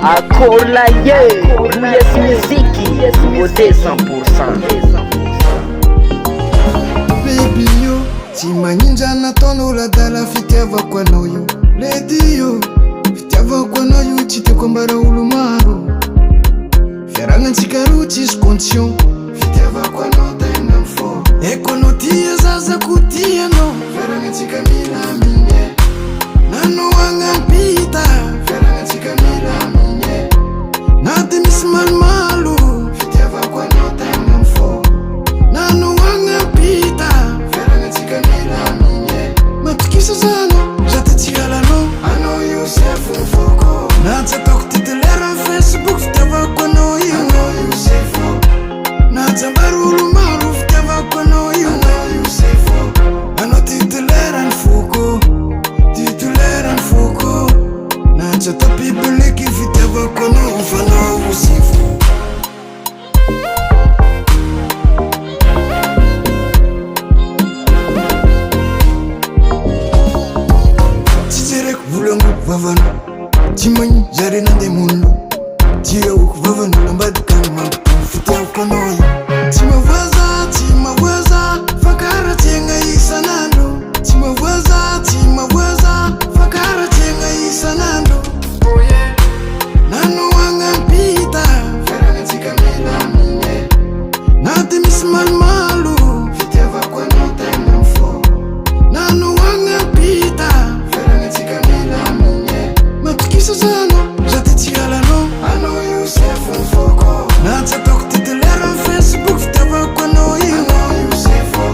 Akolaye, yes muziki, beauté 100%. Baby yo, chimanyinja na tono la dala fitiava kwa noyo. Lady yo, fitiava kwa noyo chite kombara ulumaru. Feranga chikaru chiscontion, fitiava kwa nota inamfo. Eko notia zaza kutia no, feranga chikamila minye. Nano wanga pita, feranga chikamila minye. Nati mismal malu, fitiava kwa nota inamfo. Nano wanga pita, feranga chikamila minye. Matukisa zano, jate tigala no. I know you say fufoko. Natsa tok titelera Facebook, fitiava kwa no you. I know you say fo. Natsa barulu maru, fitiava kwa no you. I know you say fo. I know titelera nfuko, titelera nfuko. Natsa tapi beleki, fitiava kwa no ufano usifu. Tiserek vulangu vavanu, chimanyi jare nande mundu. Tia uku vavanu lambadi kanima, fitia ukonoyo. Timaweza, fakara tenga isanando. Timaweza, fakara tenga isanando. Oh yeah. Nano wanga pita, feranga chikamila minye. Nati mismal malu, fitiava kwa nota inamfo. Nano wanga pita, feranga chikamila minye. Matukisa zano, jate tigala no. I know you say fufoko. Natsa tok titelera Facebook, fitiava kwa no you. I know you say fo.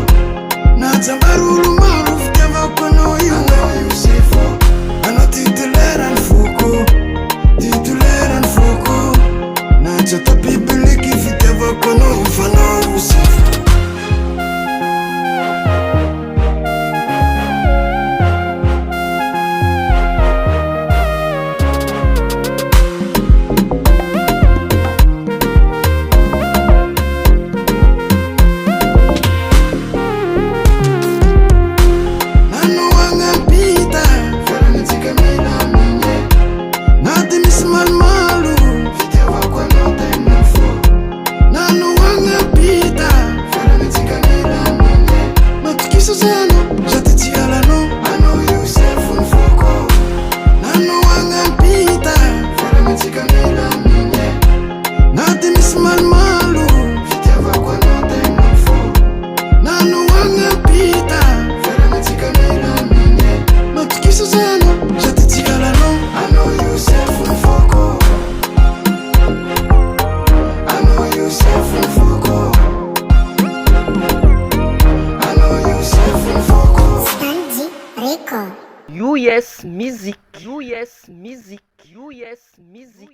Natsa barulu maru, fitiava kwa no you. I know you say fo. I know titelera nfuko, titelera nfuko. Natsa tapi beleki, fitiava kwa no ufano usifu. Nano wanga pita, feranga chikamila minye. Nati mismal malu, fitiava kwa nota inamfo. Nano wanga pita, feranga chikamila minye. Matukisa zano, jate tigala no. I know you say fufoko. Nano wanga pita, feranga chikamila minye. Nati mismal malu, fitiava kwa nota inamfo. Nano wanga pita, feranga chikamila minye. Matukisa zano, jate tigala no. I know you say fufoko. I know you say fufoko. I know you say fufoko. Stanzi Record. US music, US music, US music.